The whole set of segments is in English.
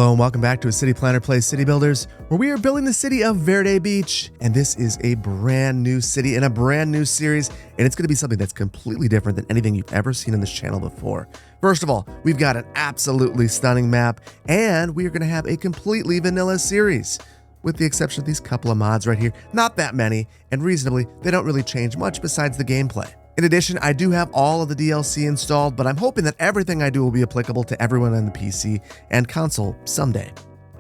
Hello and welcome back to A City Planner Plays City Builders, where we are building the city of Verde Beach. And this is a brand new city in a brand new series, and it's going to be something that's completely different than anything you've ever seen on this channel before. First of all, we've got an absolutely stunning map, and we are going to have a completely vanilla series, with the exception of these couple of mods right here. Not that many, and reasonably, they don't really change much besides the gameplay. In addition, I do have all of the DLC installed, but I'm hoping that everything I do will be applicable to everyone on the PC and console someday.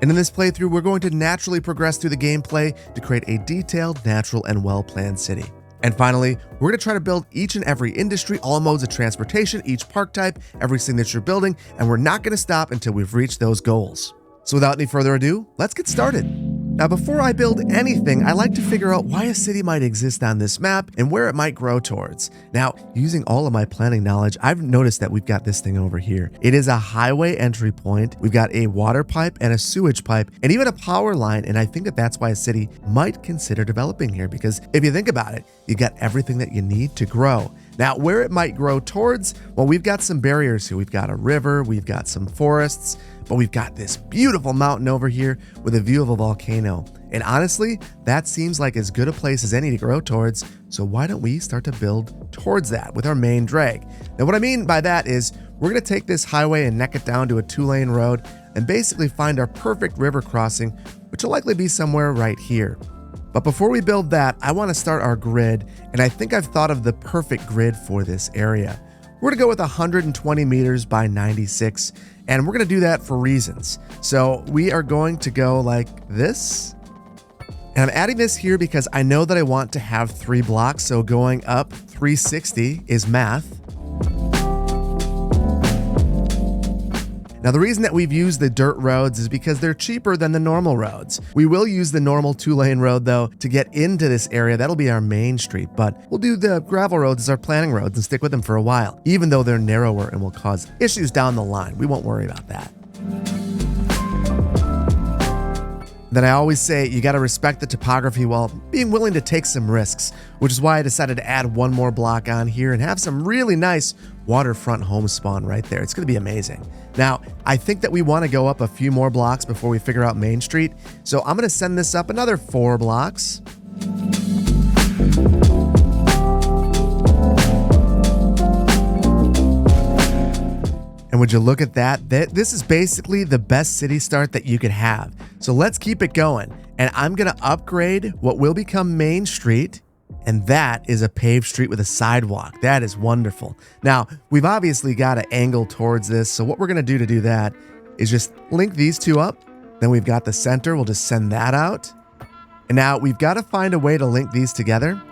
And in this playthrough, we're going to naturally progress through the gameplay to create a detailed, natural, and well-planned city. And finally, we're going to try to build each and every industry, all modes of transportation, each park type, every signature building, and we're not going to stop until we've reached those goals. So without any further ado, let's get started. Now, before I build anything, I like to figure out why a city might exist on this map and where it might grow towards. Now, using all of my planning knowledge, I've noticed that we've got this thing over here. It is a highway entry point. We've got a water pipe and a sewage pipe and even a power line. And I think that that's why a city might consider developing here, because if you think about it, you got everything that you need to grow. Now, where it might grow towards, well, we've got some barriers here. We've got a river, we've got some forests, but we've got this beautiful mountain over here with a view of a volcano. And honestly, that seems like as good a place as any to grow towards. So why don't we start to build towards that with our main drag? Now, what I mean by that is we're going to take this highway and neck it down to a 2-lane road and basically find our perfect river crossing, which will likely be somewhere right here. But before we build that, I want to start our grid, and I think I've thought of the perfect grid for this area. We're going to go with 120 meters by 96, and we're going to do that for reasons. So we are going to go like this. And I'm adding this here because I know that I want to have 3 blocks, so going up 360 is math. Now, the reason that we've used the dirt roads is because they're cheaper than the normal roads. We will use the normal 2-lane road, though, to get into this area. That'll be our main street, but we'll do the gravel roads as our planning roads and stick with them for a while, even though they're narrower and will cause issues down the line. We won't worry about that. Then I always say you got to respect the topography while being willing to take some risks, which is why I decided to add one more block on here and have some really nice waterfront home spawn right there. It's going to be amazing. Now, I think that we want to go up a few more blocks before we figure out Main Street, so I'm going to send this up another 4 blocks. And would you look at that? This is basically the best city start that you could have. So let's keep it going. And I'm going to upgrade what will become Main Street. And that is a paved street with a sidewalk. That is wonderful. Now, we've obviously got to angle towards this. So what we're going to do that is just link these two up. Then we've got the center. We'll just send that out. And now we've got to find a way to link these together.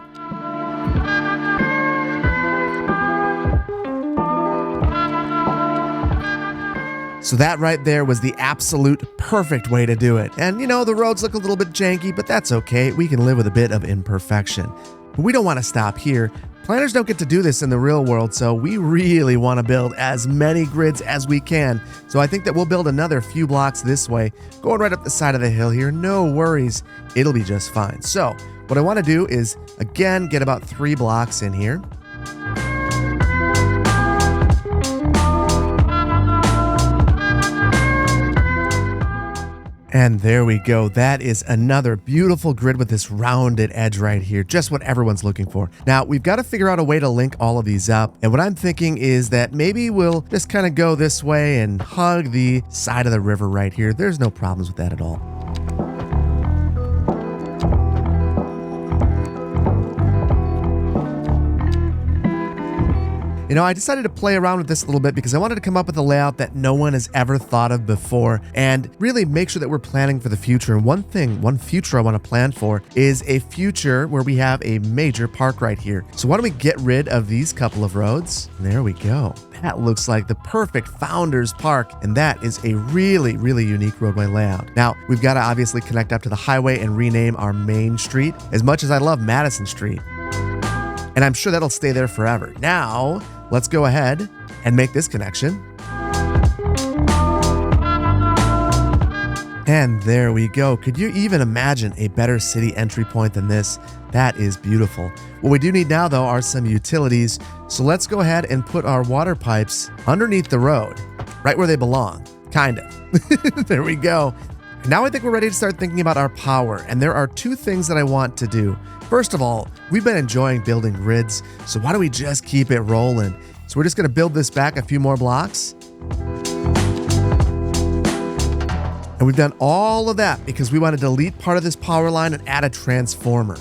So that right there was the absolute perfect way to do it. And you know, the roads look a little bit janky, but that's okay. We can live with a bit of imperfection. But we don't want to stop here. Planners don't get to do this in the real world, so we really want to build as many grids as we can. So I think that we'll build another few blocks this way, going right up the side of the hill here. No worries, it'll be just fine. So what I want to do is, again, get about 3 blocks in here. And there we go. That is another beautiful grid with this rounded edge right here. Just what everyone's looking for. Now, we've got to figure out a way to link all of these up. And what I'm thinking is that maybe we'll just kind of go this way and hug the side of the river right here. There's no problems with that at all. You know, I decided to play around with this a little bit because I wanted to come up with a layout that no one has ever thought of before and really make sure that we're planning for the future. And one future I want to plan for is a future where we have a major park right here. So why don't we get rid of these couple of roads? And there we go. That looks like the perfect Founders Park, and that is a really, really unique roadway layout. Now, we've got to obviously connect up to the highway and rename our main street, as much as I love Madison Street. And I'm sure that'll stay there forever. Now, let's go ahead and make this connection. And there we go. Could you even imagine a better city entry point than this? That is beautiful. What we do need now, though, are some utilities. So let's go ahead and put our water pipes underneath the road, right where they belong. Kind of. There we go. Now I think we're ready to start thinking about our power, and there are two things that I want to do. First of all, we've been enjoying building grids, so why don't we just keep it rolling? So we're just going to build this back a few more blocks. And we've done all of that because we want to delete part of this power line and add a transformer.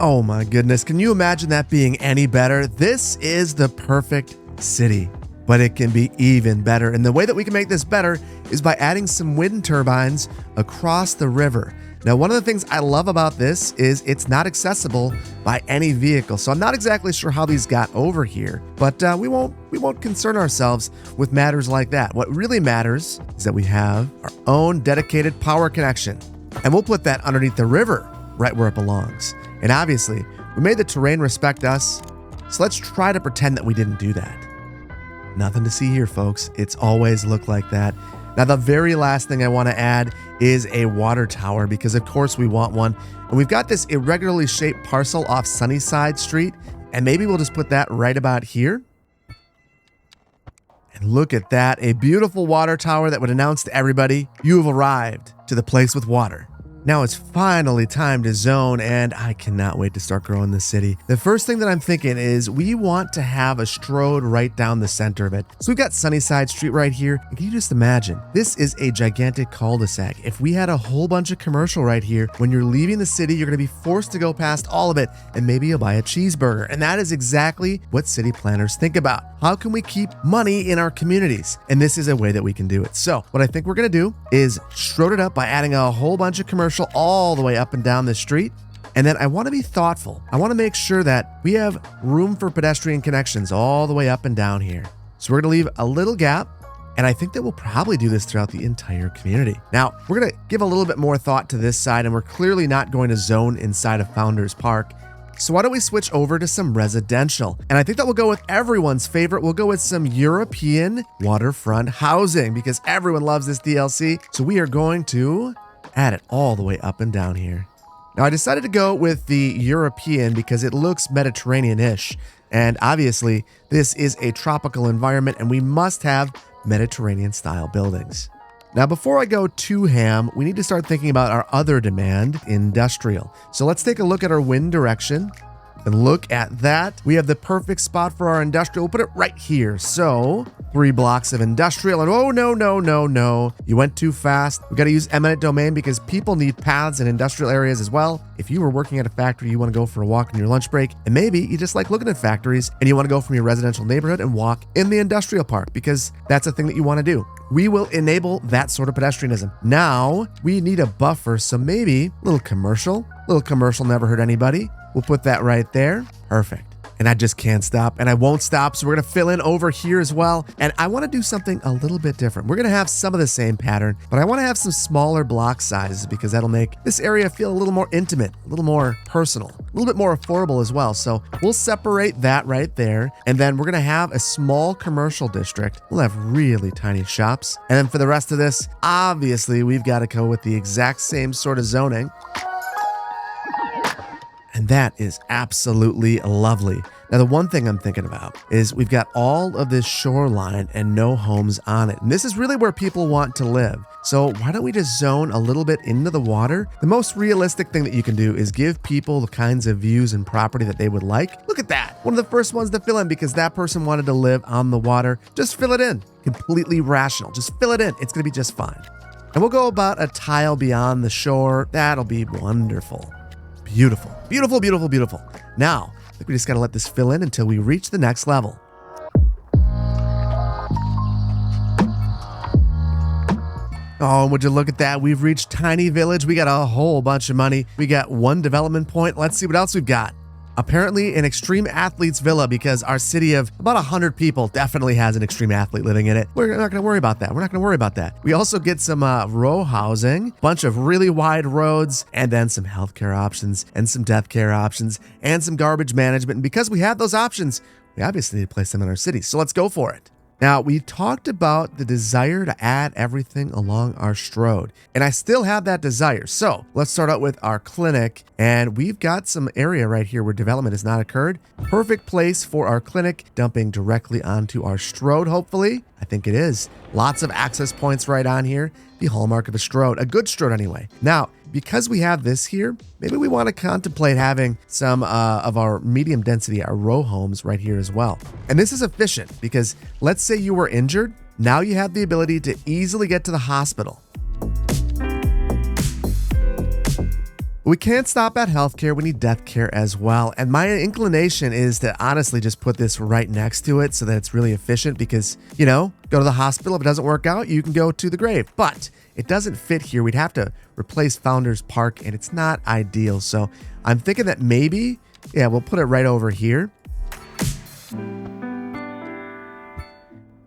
Oh my goodness, can you imagine that being any better? This is the perfect city, but it can be even better. And the way that we can make this better is by adding some wind turbines across the river. Now, one of the things I love about this is it's not accessible by any vehicle. So I'm not exactly sure how these got over here, but we won't concern ourselves with matters like that. What really matters is that we have our own dedicated power connection, and we'll put that underneath the river right where it belongs. And obviously, we made the terrain respect us, so let's try to pretend that we didn't do that. Nothing to see here, folks. It's always looked like that. Now, the very last thing I want to add is a water tower, because of course we want one. And we've got this irregularly shaped parcel off Sunnyside Street, and maybe we'll just put that right about here. And look at that, a beautiful water tower that would announce to everybody, you have arrived to the place with water. Now it's finally time to zone, and I cannot wait to start growing this city. The first thing that I'm thinking is we want to have a stroad right down the center of it. So we've got Sunnyside Street right here. And can you just imagine? This is a gigantic cul-de-sac. If we had a whole bunch of commercial right here, when you're leaving the city, you're going to be forced to go past all of it, and maybe you'll buy a cheeseburger. And that is exactly what city planners think about. How can we keep money in our communities? And this is a way that we can do it. So what I think we're going to do is stroad it up by adding a whole bunch of commercial all the way up and down the street. And then I want to be thoughtful. I want to make sure that we have room for pedestrian connections all the way up and down here. So we're going to leave a little gap, and I think that we'll probably do this throughout the entire community. Now, we're going to give a little bit more thought to this side, and we're clearly not going to zone inside of Founders Park. So why don't we switch over to some residential? And I think that we'll go with everyone's favorite. We'll go with some European waterfront housing, because everyone loves this DLC. So we are going to add it all the way up and down here. Now, I decided to go with the European because it looks Mediterranean-ish. And obviously, this is a tropical environment, and we must have Mediterranean-style buildings. Now, before I go too ham, we need to start thinking about our other demand, industrial. So let's take a look at our wind direction. And look at that. We have the perfect spot for our industrial. We'll put it right here. So 3 blocks of industrial. And oh, no. You went too fast. We got to use eminent domain because people need paths in industrial areas as well. If you were working at a factory, you want to go for a walk in your lunch break. And maybe you just like looking at factories and you want to go from your residential neighborhood and walk in the industrial park because that's a thing that you want to do. We will enable that sort of pedestrianism. Now we need a buffer. So maybe a little commercial. Little commercial never hurt anybody. We'll put that right there. Perfect. And I just can't stop, and I won't stop. So we're going to fill in over here as well. And I want to do something a little bit different. We're going to have some of the same pattern, but I want to have some smaller block sizes because that'll make this area feel a little more intimate, a little more personal, a little bit more affordable as well. So we'll separate that right there. And then we're going to have a small commercial district. We'll have really tiny shops. And then for the rest of this, obviously, we've got to go with the exact same sort of zoning. And that is absolutely lovely. Now, the one thing I'm thinking about is we've got all of this shoreline and no homes on it. And this is really where people want to live. So why don't we just zone a little bit into the water? The most realistic thing that you can do is give people the kinds of views and property that they would like. Look at that. One of the first ones to fill in because that person wanted to live on the water. Just fill it in. Completely rational. Just fill it in. It's going to be just fine. And we'll go about a tile beyond the shore. That'll be wonderful. Beautiful, beautiful, beautiful, beautiful. Now, I think we just got to let this fill in until we reach the next level. Oh, would you look at that? We've reached Tiny Village. We got a whole bunch of money. We got 1 development point. Let's see what else we've got. Apparently an extreme athlete's villa because our city of about 100 people definitely has an extreme athlete living in it. We're not going to worry about that. We also get some row housing, bunch of really wide roads, and then some healthcare options and some death care options and some garbage management. And because we have those options, we obviously need to place them in our city. So let's go for it. Now, we talked about the desire to add everything along our strode, and I still have that desire. So let's start out with our clinic, and we've got some area right here where development has not occurred. Perfect place for our clinic, dumping directly onto our strode, hopefully. I think it is. Lots of access points right on here. The hallmark of a strode, a good strode anyway. Now, because we have this here, maybe we want to contemplate having some of our medium density, our row homes right here as well. And this is efficient because let's say you were injured. Now you have the ability to easily get to the hospital. We can't stop at healthcare, we need death care as well. And my inclination is to honestly just put this right next to it so that it's really efficient because, you know, go to the hospital. If it doesn't work out, you can go to the grave. But it doesn't fit here. We'd have to replace Founders Park and it's not ideal. So I'm thinking that maybe, yeah, we'll put it right over here.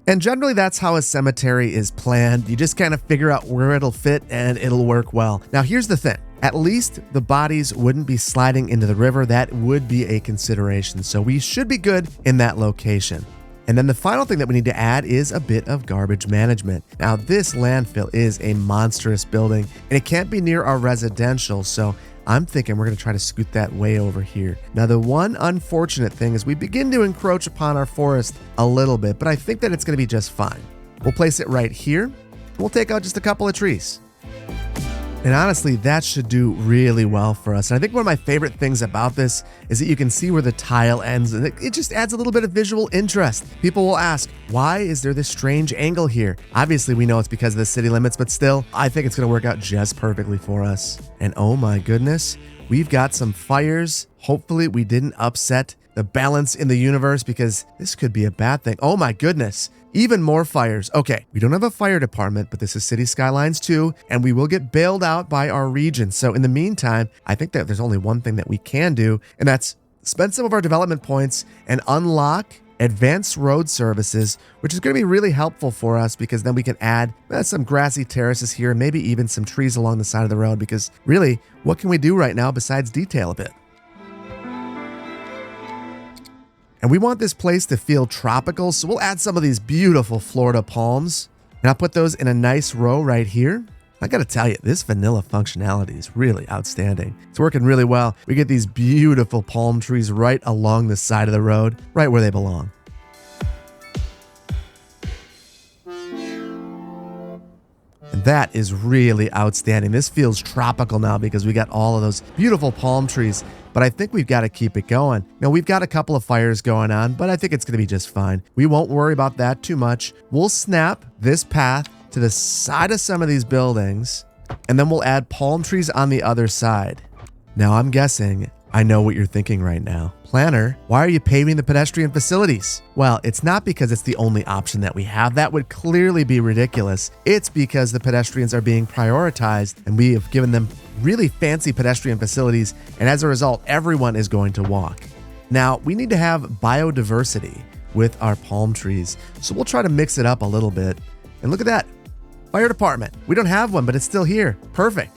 And generally, that's how a cemetery is planned. You just kind of figure out where it'll fit and it'll work well. Now, here's the thing. At least the bodies wouldn't be sliding into the river. That would be a consideration. So we should be good in that location. And then the final thing that we need to add is a bit of garbage management. Now, this landfill is a monstrous building and it can't be near our residential. So I'm thinking we're going to try to scoot that way over here. Now, the one unfortunate thing is we begin to encroach upon our forest a little bit, but I think that it's going to be just fine. We'll place it right here. We'll take out just a couple of trees. And honestly, that should do really well for us. And I think one of my favorite things about this is that you can see where the tile ends and it just adds a little bit of visual interest. People will ask, why is there this strange angle here? Obviously, we know it's because of the city limits, but still, I think it's going to work out just perfectly for us. And oh my goodness, we've got some fires. Hopefully, we didn't upset the balance in the universe because this could be a bad thing. Oh my goodness. Even more fires. Okay, we don't have a fire department, but this is City Skylines 2, and we will get bailed out by our region. So in the meantime, I think that there's only one thing that we can do, and that's spend some of our development points and unlock advanced road services, which is going to be really helpful for us because then we can add some grassy terraces here, maybe even some trees along the side of the road, because really, what can we do right now besides detail a bit? And we want this place to feel tropical, so we'll add some of these beautiful Florida palms. And I'll put those in a nice row right here. I gotta tell you, this vanilla functionality is really outstanding. It's working really well. We get these beautiful palm trees right along the side of the road, right where they belong. And that is really outstanding. This feels tropical now because we got all of those beautiful palm trees, but I think we've got to keep it going. Now, we've got a couple of fires going on, but I think it's going to be just fine. We won't worry about that too much. We'll snap this path to the side of some of these buildings, and then we'll add palm trees on the other side. Now, I'm guessing I know what you're thinking right now. Planner, why are you paving the pedestrian facilities? Well, it's not because it's the only option that we have. That would clearly be ridiculous. It's because the pedestrians are being prioritized and we have given them really fancy pedestrian facilities, and as a result, everyone is going to walk. Now, we need to have biodiversity with our palm trees, so we'll try to mix it up a little bit. And look at that, fire department. We don't have one, but it's still here. Perfect.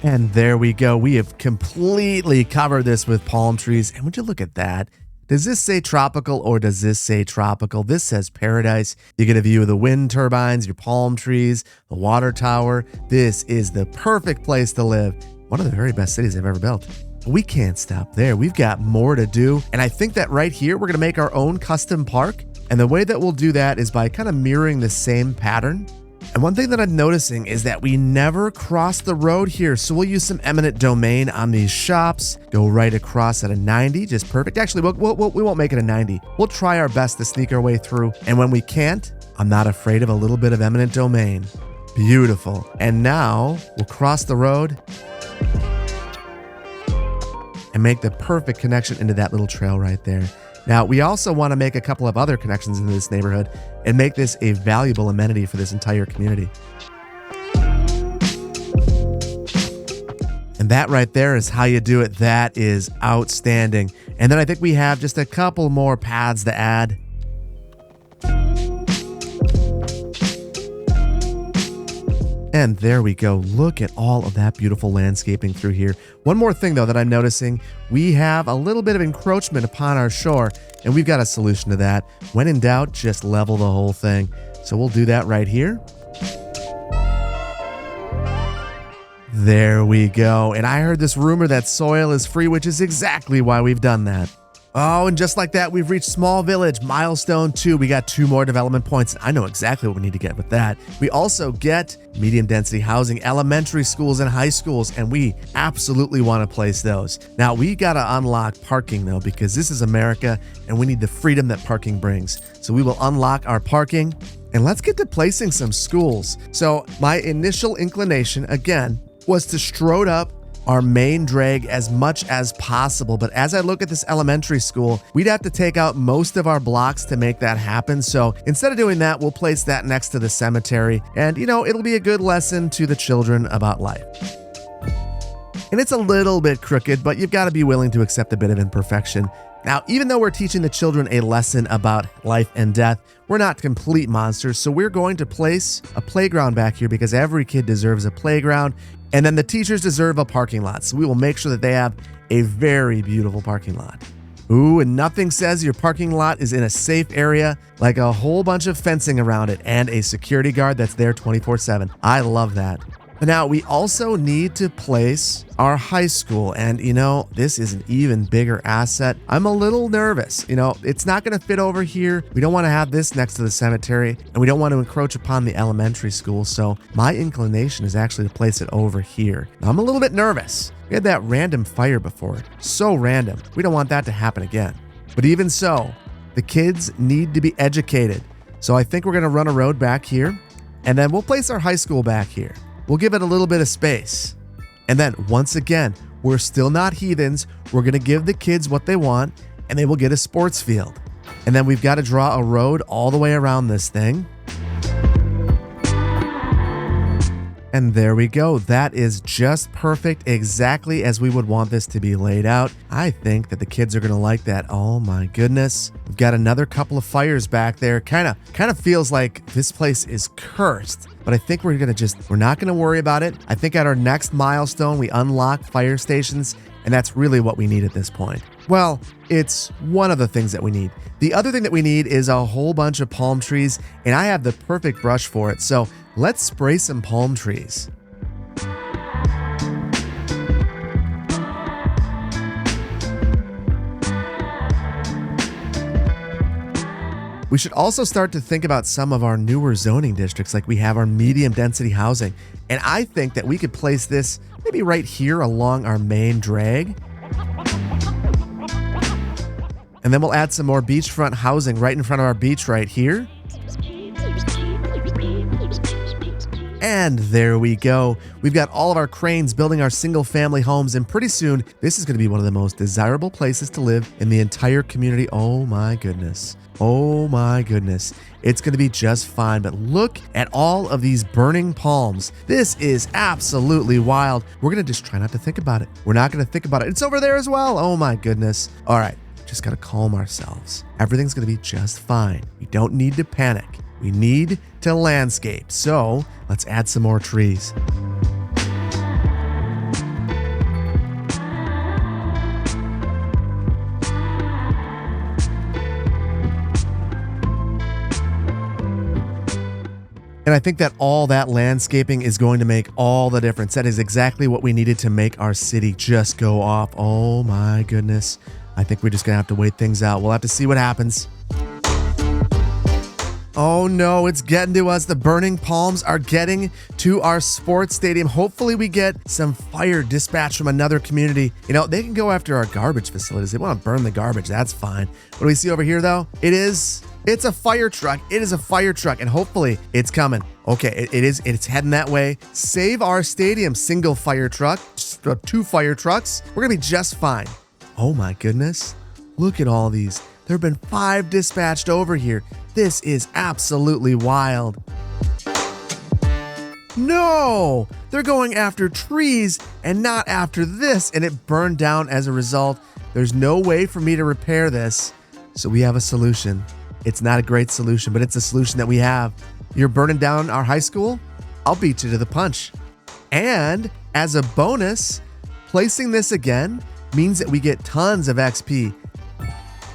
And there we go. We have completely covered this with palm trees. And would you look at that? Does this say tropical or does this say tropical? This says paradise. You get a view of the wind turbines, your palm trees, the water tower. This is the perfect place to live. One of the very best cities I've ever built. We can't stop there. We've got more to do. And I think that right here, we're going to make our own custom park. And the way that we'll do that is by kind of mirroring the same pattern. And one thing that I'm noticing is that we never cross the road here. So we'll use some eminent domain on these shops, go right across at a 90, just perfect. Actually, we won't make it a 90. We'll try our best to sneak our way through. And when we can't, I'm not afraid of a little bit of eminent domain. Beautiful. And now we'll cross the road and make the perfect connection into that little trail right there. Now, we also want to make a couple of other connections into this neighborhood and make this a valuable amenity for this entire community. And that right there is how you do it. That is outstanding. And then I think we have just a couple more paths to add. And there we go. Look at all of that beautiful landscaping through here. One more thing, though, that I'm noticing, we have a little bit of encroachment upon our shore, and we've got a solution to that. When in doubt, just level the whole thing. So we'll do that right here. There we go. And I heard this rumor that soil is free, which is exactly why we've done that. Oh, and just like that, we've reached Small Village, milestone 2. We got 2 more development points. I know exactly what we need to get with that. We also get medium density housing, elementary schools and high schools, and we absolutely want to place those. Now, we got to unlock parking, though, because this is America, and we need the freedom that parking brings. So we will unlock our parking, and let's get to placing some schools. So my initial inclination, again, was to strode up our main drag as much as possible. But as I look at this elementary school, we'd have to take out most of our blocks to make that happen. So instead of doing that, we'll place that next to the cemetery. And, it'll be a good lesson to the children about life. And it's a little bit crooked, but you've got to be willing to accept a bit of imperfection. Now, even though we're teaching the children a lesson about life and death, we're not complete monsters. So we're going to place a playground back here because every kid deserves a playground. And then the teachers deserve a parking lot. So we will make sure that they have a very beautiful parking lot. Ooh, and nothing says your parking lot is in a safe area like a whole bunch of fencing around it and a security guard that's there 24/7. I love that. Now, we also need to place our high school, and this is an even bigger asset. I'm a little nervous. It's not going to fit over here. We don't want to have this next to the cemetery, and we don't want to encroach upon the elementary school. So my inclination is actually to place it over here. Now, I'm a little bit nervous. We had that random fire before. So random. We don't want that to happen again. But even so, the kids need to be educated. So I think we're going to run a road back here, and then we'll place our high school back here. We'll give it a little bit of space. And then once again, we're still not heathens. We're going to give the kids what they want, and they will get a sports field. And then we've got to draw a road all the way around this thing. And there we go. That is just perfect, exactly as we would want this to be laid out. I think that the kids are going to like that. Oh my goodness. We've got another couple of fires back there. Kind of feels like this place is cursed. But I think we're not going to worry about it. I think at our next milestone, we unlock fire stations, and that's really what we need at this point. Well, it's one of the things that we need. The other thing that we need is a whole bunch of palm trees, and I have the perfect brush for it. So let's spray some palm trees. We should also start to think about some of our newer zoning districts, like we have our medium density housing. And I think that we could place this maybe right here along our main drag. And then we'll add some more beachfront housing right in front of our beach right here. And there we go. We've got all of our cranes building our single family homes, and pretty soon this is going to be one of the most desirable places to live in the entire community. Oh my goodness. Oh my goodness. It's going to be just fine, but look at all of these burning palms. This is absolutely wild. We're going to just try not to think about it. We're not going to think about it. It's over there as well. Oh my goodness. All right. Just got to calm ourselves. Everything's going to be just fine. We don't need to panic. We need to landscape. So let's add some more trees. And I think that all that landscaping is going to make all the difference. That is exactly what we needed to make our city just go off. Oh my goodness. I think we're just going to have to wait things out. We'll have to see what happens. Oh no, it's getting to us. The burning palms are getting to our sports stadium. Hopefully we get some fire dispatch from another community. They can go after our garbage facilities. They want to burn the garbage. That's fine. What do we see over here though? It's a fire truck. It is a fire truck, and hopefully it's coming. Okay, it's heading that way. Save our stadium, single fire truck, 2 fire trucks. We're gonna be just fine. Oh my goodness. Look at all these. There have been 5 dispatched over here. This is absolutely wild. No! They're going after trees and not after this, and it burned down as a result. There's no way for me to repair this, so we have a solution. It's not a great solution, but it's a solution that we have. You're burning down our high school? I'll beat you to the punch. And as a bonus, placing this again means that we get tons of XP.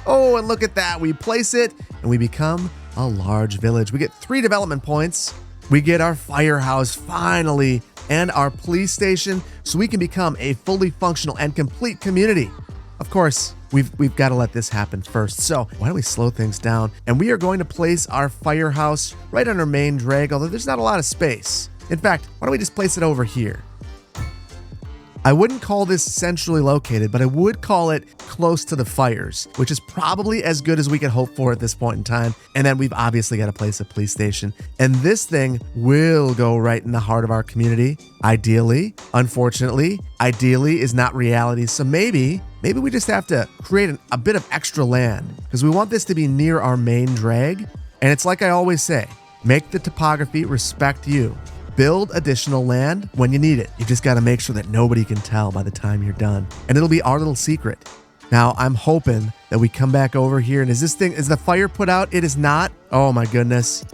Oh, and look at that. We place it and we become a large village. We get 3 development points. We get our firehouse finally and our police station so we can become a fully functional and complete community. Of course, we've got to let this happen first. So why don't we slow things down? And we are going to place our firehouse right on our main drag, although there's not a lot of space. In fact, why don't we just place it over here? I wouldn't call this centrally located, but I would call it close to the fires, which is probably as good as we could hope for at this point in time. And then we've obviously got to place a police station. And this thing will go right in the heart of our community. Ideally, unfortunately, ideally is not reality. So maybe we just have to create a bit of extra land because we want this to be near our main drag. And it's like I always say, make the topography respect you. Build additional land when you need it. You just got to make sure that nobody can tell by the time you're done. And it'll be our little secret. Now, I'm hoping that we come back over here. And is the fire put out? It is not. Oh my goodness.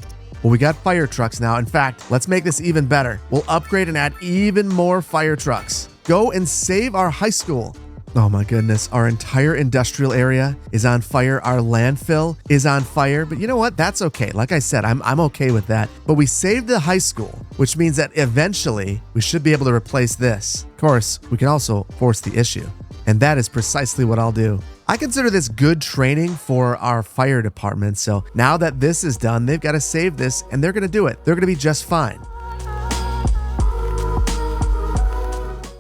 Well, we got fire trucks now. In fact, let's make this even better. We'll upgrade and add even more fire trucks. Go and save our high school. Oh my goodness, our entire industrial area is on fire. Our landfill is on fire, but you know what? That's okay. Like I said, I'm okay with that. But we saved the high school, which means that eventually we should be able to replace this. Of course, we can also force the issue, and that is precisely what I'll do. I consider this good training for our fire department. So now that this is done, they've got to save this, and they're going to do it. They're going to be just fine.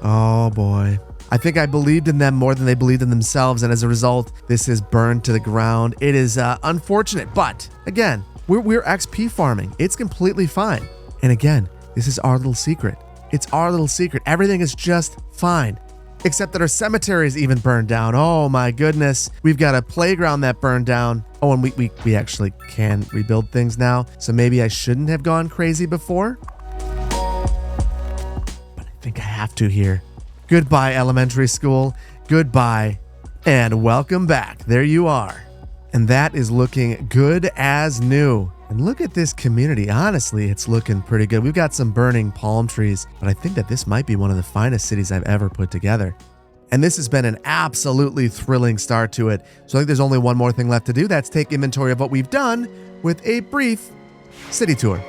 Oh boy. I think I believed in them more than they believed in themselves, and as a result, this is burned to the ground. It is unfortunate, but again, we're XP farming. It's completely fine. And again, this is our little secret. It's our little secret. Everything is just fine, except that our cemetery is even burned down. Oh my goodness. We've got a playground that burned down. Oh, and we actually can rebuild things now, so maybe I shouldn't have gone crazy before. But I think I have to here. Goodbye, elementary school. Goodbye, and welcome back. There you are. And that is looking good as new. And look at this community. Honestly, it's looking pretty good. We've got some burning palm trees, but I think that this might be one of the finest cities I've ever put together. And this has been an absolutely thrilling start to it. So I think there's only one more thing left to do. That's take inventory of what we've done with a brief city tour.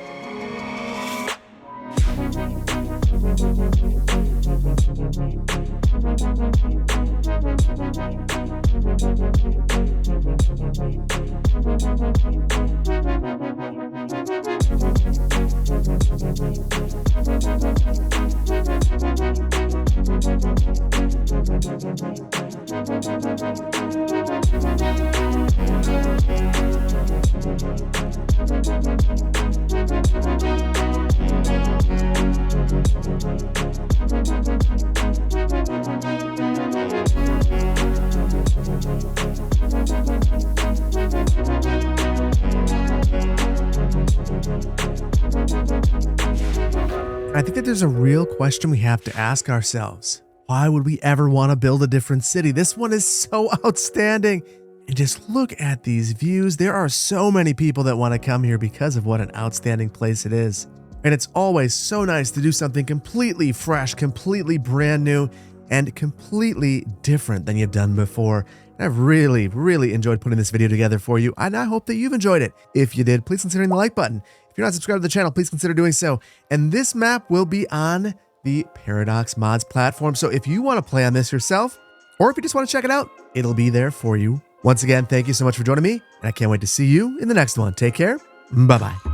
I think that there's a real question we have to ask ourselves. Why would we ever want to build a different city? This one is so outstanding. And just look at these views. There are so many people that want to come here because of what an outstanding place it is. And it's always so nice to do something completely fresh, completely brand new, and completely different than you've done before. And I've really, really enjoyed putting this video together for you, and I hope that you've enjoyed it. If you did, please consider hitting the like button. If you're not subscribed to the channel, please consider doing so. And this map will be on the Paradox Mods platform. So if you want to play on this yourself, or if you just want to check it out, it'll be there for you. Once again, thank you so much for joining me, and I can't wait to see you in the next one. Take care. Bye-bye.